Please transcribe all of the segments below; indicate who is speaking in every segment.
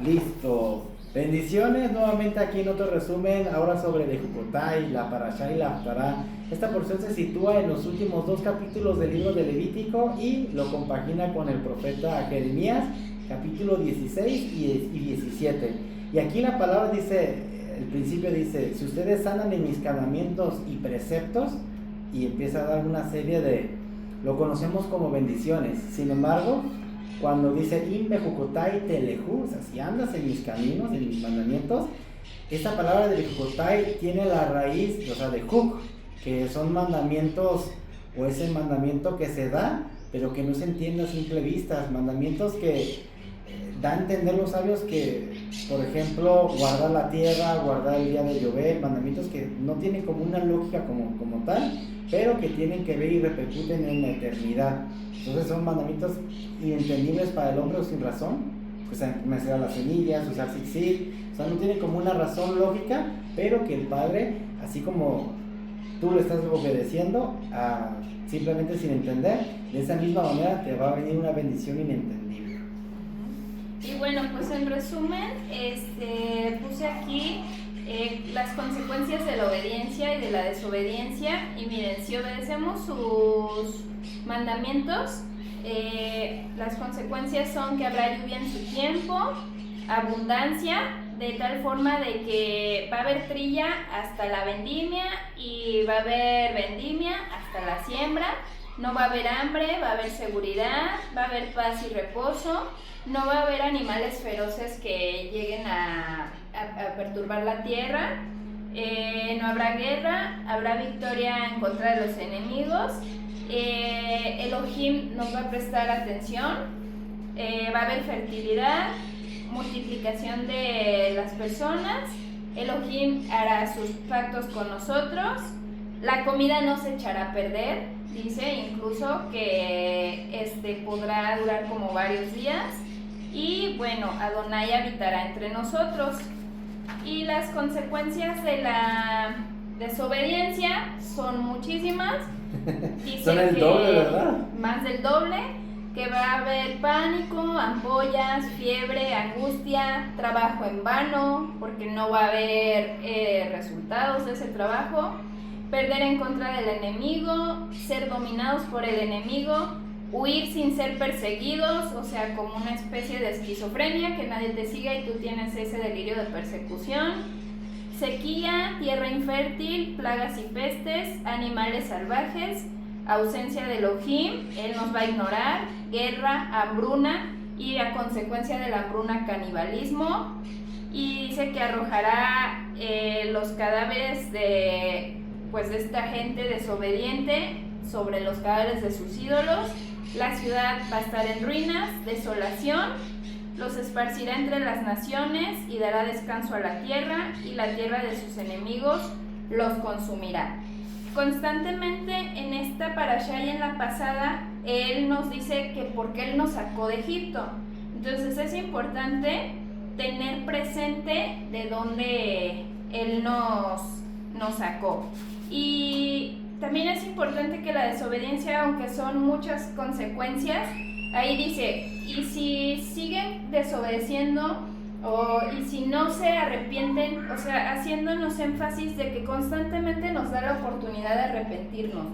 Speaker 1: Listo. Bendiciones nuevamente aquí en otro resumen, ahora sobre Bejucotai, la Parashá y la Haftará. Esta porción se sitúa en los últimos 2 capítulos del libro de Levítico y lo compagina con el profeta Jeremías, capítulo 16 y 17. Y aquí la palabra dice, el principio dice, si ustedes andan en mis mandamientos y preceptos, y empieza a dar una serie de, lo conocemos como bendiciones. Sin embargo, cuando dice Im bejucotai telehu, o sea, si andas en mis caminos, en mis mandamientos, esta palabra de bejucotai tiene la raíz, o sea, de juk, que son mandamientos, o es el mandamiento que se da, pero que no se entiende a simple vista, mandamientos que da a entender los sabios que, por ejemplo, guardar la tierra, guardar el día de llover, mandamientos que no tienen como una lógica como tal, pero que tienen que ver y repercuten en la eternidad. Entonces son mandamientos inentendibles para el hombre o sin razón, o sea, mezclar las semillas, usar tzitzit, o sea, no tiene como una razón lógica, pero que el Padre, así como tú le estás obedeciendo, simplemente sin entender, de esa misma manera te va a venir una bendición inentendible.
Speaker 2: Y bueno, pues en resumen, puse aquí las consecuencias de la obediencia y de la desobediencia. Y miren, si obedecemos sus mandamientos, las consecuencias son que habrá lluvia en su tiempo, abundancia, de tal forma de que va a haber trilla hasta la vendimia y va a haber vendimia hasta la siembra. No va a haber hambre, va a haber seguridad, va a haber paz y reposo. No va a haber animales feroces que lleguen a perturbar la tierra. No habrá guerra, habrá victoria en contra de los enemigos. Elohim nos va a prestar atención. Va a haber fertilidad, multiplicación de las personas. Elohim hará sus pactos con nosotros. La comida no se echará a perder. Dice incluso que podrá durar como varios días. Y bueno, Adonai habitará entre nosotros. Y las consecuencias de la desobediencia son muchísimas. Dice
Speaker 1: son el doble, ¿verdad?
Speaker 2: Más del doble, que va a haber pánico, ampollas, fiebre, angustia, trabajo en vano, porque no va a haber resultados de ese trabajo, perder en contra del enemigo, ser dominados por el enemigo, huir sin ser perseguidos, o sea, como una especie de esquizofrenia, que nadie te siga y tú tienes ese delirio de persecución, sequía, tierra infértil, plagas y pestes, animales salvajes, ausencia de Elohim, él nos va a ignorar, guerra, hambruna y a consecuencia de la hambruna canibalismo. Y dice que arrojará los cadáveres de esta gente desobediente sobre los cadáveres de sus ídolos. La ciudad va a estar en ruinas, desolación, los esparcirá entre las naciones y dará descanso a la tierra, y la tierra de sus enemigos los consumirá. Constantemente en esta parashá y en la pasada, él nos dice que porque él nos sacó de Egipto. Entonces es importante tener presente de dónde él nos sacó. Y también es importante que la desobediencia, aunque son muchas consecuencias, ahí dice, y si siguen desobedeciendo y si no se arrepienten, o sea, haciéndonos énfasis de que constantemente nos da la oportunidad de arrepentirnos.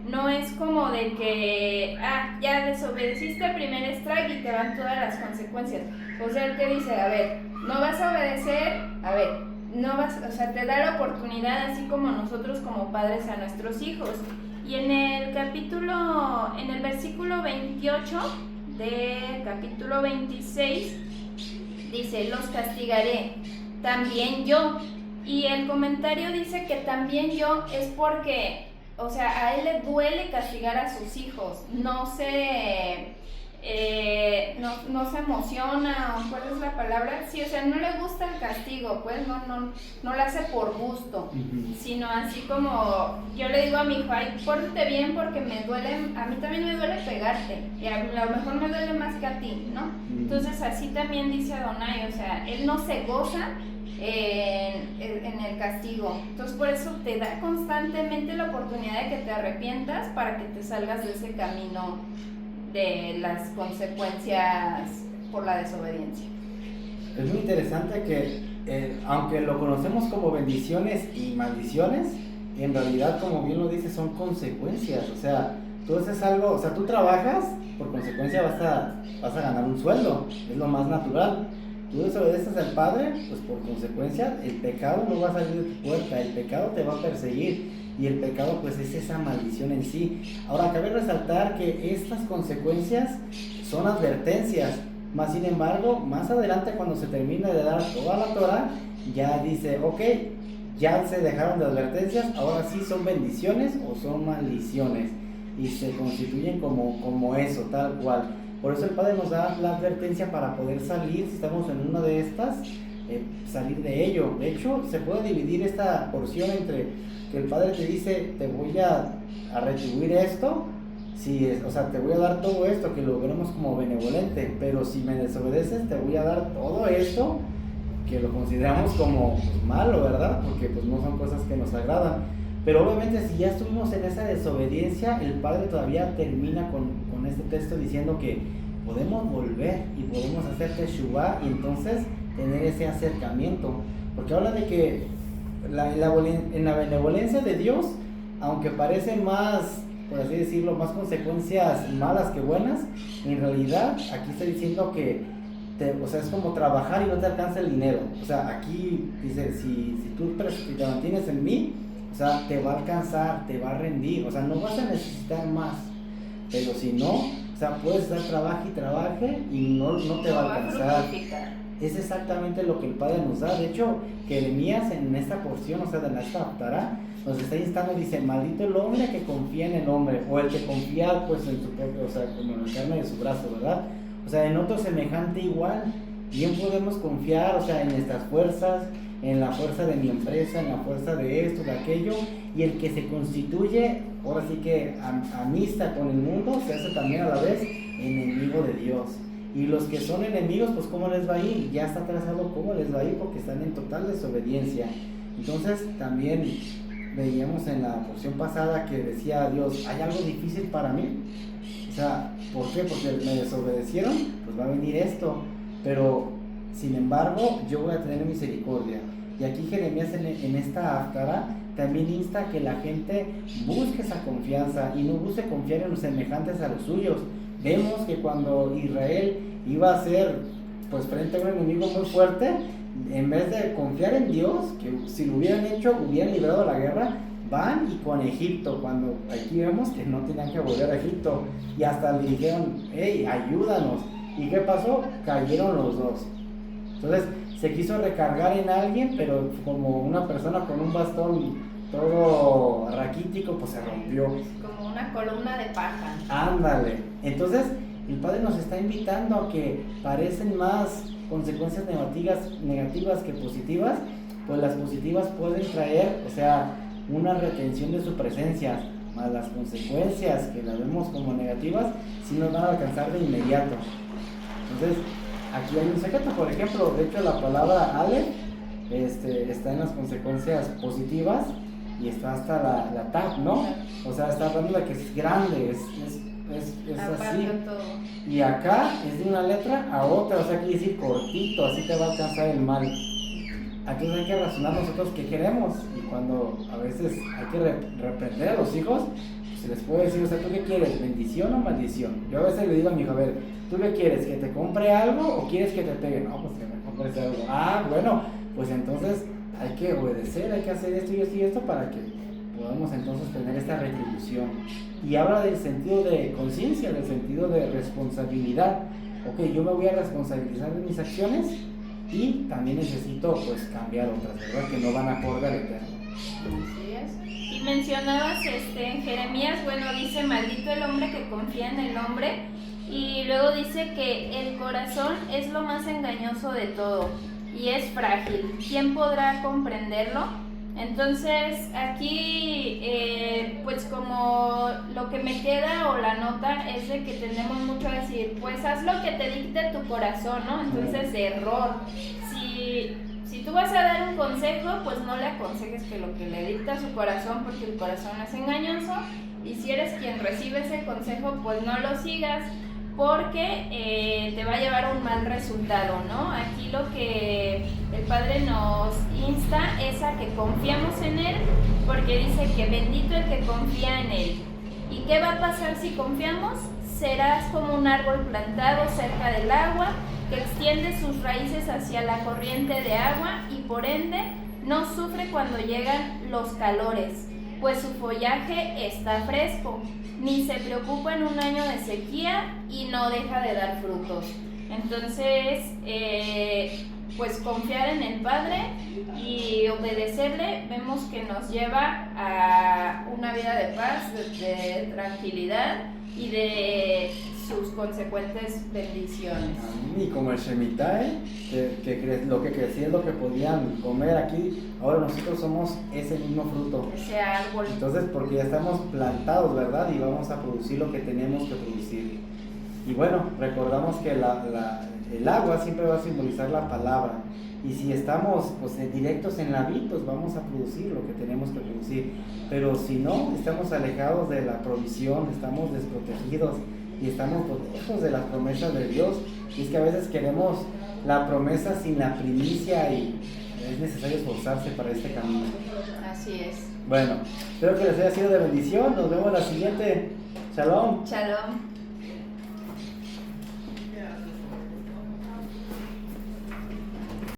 Speaker 2: No es como de que, ya desobedeciste el primer strike y te van todas las consecuencias. O sea, él te dice, a ver, no vas a obedecer, no vas, o sea, te da la oportunidad, así como nosotros como padres a nuestros hijos. Y en el versículo 28 de capítulo 26 dice, los castigaré, también yo. Y el comentario dice que también yo es porque, o sea, a él le duele castigar a sus hijos, no se emociona, o cuál es la palabra, sí, o sea, no le gusta el castigo, pues no lo hace por gusto, sino así como yo le digo a mi hijo, ay, pórtate bien porque me duele, a mí también me duele pegarte, y a lo mejor me duele más que a ti, ¿no? Entonces así también dice Adonai, o sea, él no se goza en el castigo. Entonces por eso te da constantemente la oportunidad de que te arrepientas para que te salgas de ese camino de las consecuencias por la desobediencia.
Speaker 1: Es muy interesante que, aunque lo conocemos como bendiciones y maldiciones, en realidad, como bien lo dices, son consecuencias. O sea, tú haces algo, o sea, tú trabajas, por consecuencia vas a ganar un sueldo, es lo más natural. Tú desobedeces al Padre, pues por consecuencia el pecado no va a salir de tu puerta, el pecado te va a perseguir y el pecado pues es esa maldición en sí. Ahora, cabe resaltar que estas consecuencias son advertencias, más sin embargo, más adelante cuando se termina de dar toda la Torah, ya dice, ok, ya se dejaron de advertencias, ahora sí son bendiciones o son maldiciones y se constituyen como eso, tal cual. Por eso el Padre nos da la advertencia para poder salir, si estamos en una de estas, salir de ello. De hecho, se puede dividir esta porción entre que el Padre te dice, te voy a retribuir esto, o sea, te voy a dar todo esto, que lo veremos como benevolente, pero si me desobedeces, te voy a dar todo esto, que lo consideramos como pues, malo, ¿verdad? Porque pues no son cosas que nos agradan. Pero obviamente si ya estuvimos en esa desobediencia, el Padre todavía termina con este texto diciendo que podemos volver y podemos hacer teshuvá y entonces tener ese acercamiento. Porque habla de que en la benevolencia de Dios, aunque parece más, por así decirlo, más consecuencias malas que buenas, en realidad aquí está diciendo que o sea, es como trabajar y no te alcanza el dinero. O sea, aquí dice, si tú te mantienes en mí, o sea, te va a alcanzar, te va a rendir, o sea, no vas a necesitar más. Pero si no, o sea, puedes estar trabaje y no te va a alcanzar. Es exactamente lo que el Padre nos da. De hecho, Jeremías en esta porción, o sea, de la Haftará, nos está instando y dice, maldito el hombre que confía en el hombre, o el que confía pues en su propio, o sea, como en la carne de su brazo, ¿verdad? O sea, en otro semejante igual. Bien podemos confiar, o sea, en nuestras fuerzas, en la fuerza de mi empresa, en la fuerza de esto, de aquello, y el que se constituye, ahora sí que amista con el mundo, se hace también a la vez enemigo de Dios. Y los que son enemigos, pues ¿cómo les va a ir? Ya está trazado cómo les va a ir porque están en total desobediencia. Entonces también veíamos en la porción pasada que decía Dios, ¿hay algo difícil para mí? O sea, ¿por qué? Porque me desobedecieron, pues va a venir esto. Pero, sin embargo, yo voy a tener misericordia. Y aquí Jeremías en esta Haftará también insta a que la gente busque esa confianza y no busque confiar en los semejantes a los suyos. Vemos que cuando Israel iba a ser pues frente a un enemigo muy fuerte, en vez de confiar en Dios, que si lo hubieran hecho, hubieran librado la guerra, van y con Egipto, cuando aquí vemos que no tenían que volver a Egipto, y hasta le dijeron, hey, ayúdanos. ¿Y qué pasó? Cayeron los dos. Entonces se quiso recargar en alguien, pero como una persona con un bastón todo raquítico, pues se rompió.
Speaker 2: Como una columna de paja.
Speaker 1: Ándale. Entonces el Padre nos está invitando a que parecen más consecuencias negativas que positivas, pues las positivas pueden traer, o sea, una retención de su presencia, más las consecuencias que las vemos como negativas, sí nos van a alcanzar de inmediato. Entonces, aquí hay un secreto, por ejemplo, de hecho la palabra Aleph está en las consecuencias positivas y está hasta la Tav, ¿no? O sea, está hablando de que es grande, es así. Todo. Y acá es de una letra a otra, o sea, quiere decir cortito, así te va a alcanzar el mal. Aquí hay que razonar nosotros qué queremos, y cuando a veces hay que reprender a los hijos, pues se les puede decir, o sea, ¿tú qué quieres? ¿Bendición o maldición? Yo a veces le digo a mi hijo, a ver, ¿tú qué quieres? ¿Que te compre algo o quieres que te pegue? No, pues que me compres algo. Ah, bueno, pues entonces hay que obedecer, hay que hacer esto y esto y esto para que podamos entonces tener esta retribución. Y habla del sentido de conciencia, del sentido de responsabilidad. Ok, yo me voy a responsabilizar de mis acciones y también necesito pues cambiar otras, ¿verdad? Que no van acorde al Eterno.
Speaker 2: Así es. Y mencionabas en Jeremías, bueno, dice, maldito el hombre que confía en el hombre, y luego dice que el corazón es lo más engañoso de todo y es frágil. ¿Quién podrá comprenderlo? Entonces aquí pues como lo que me queda o la nota es de que tenemos mucho a decir, pues haz lo que te dicte tu corazón, ¿no? Entonces error. Si tú vas a dar un consejo, pues no le aconsejes que lo que le dicta su corazón, porque el corazón es engañoso, y si eres quien recibe ese consejo, pues no lo sigas. porque te va a llevar a un mal resultado, ¿no? Aquí lo que el Padre nos insta es a que confiemos en Él, porque dice que bendito el que confía en Él. ¿Y qué va a pasar si confiamos? Serás como un árbol plantado cerca del agua, que extiende sus raíces hacia la corriente de agua y por ende no sufre cuando llegan los calores, pues su follaje está fresco, ni se preocupa en un año de sequía y no deja de dar frutos. Entonces, pues confiar en el Padre y obedecerle, vemos que nos lleva a una vida de paz, de tranquilidad y de sus consecuentes bendiciones.
Speaker 1: Y como el Shemitah, lo que crecía es lo que podían comer aquí, ahora nosotros somos ese mismo fruto.
Speaker 2: Ese árbol.
Speaker 1: Entonces, porque ya estamos plantados, ¿verdad? Y vamos a producir lo que tenemos que producir. Y bueno, recordamos que el agua siempre va a simbolizar la palabra. Y si estamos pues, directos en la vid, pues vamos a producir lo que tenemos que producir. Pero si no, estamos alejados de la provisión, estamos desprotegidos y estamos pues, lejos de las promesas de Dios. Y es que a veces queremos la promesa sin la primicia y es necesario esforzarse para este camino.
Speaker 2: Así es.
Speaker 1: Bueno, espero que les haya sido de bendición. Nos vemos la siguiente. Shalom.
Speaker 2: Shalom.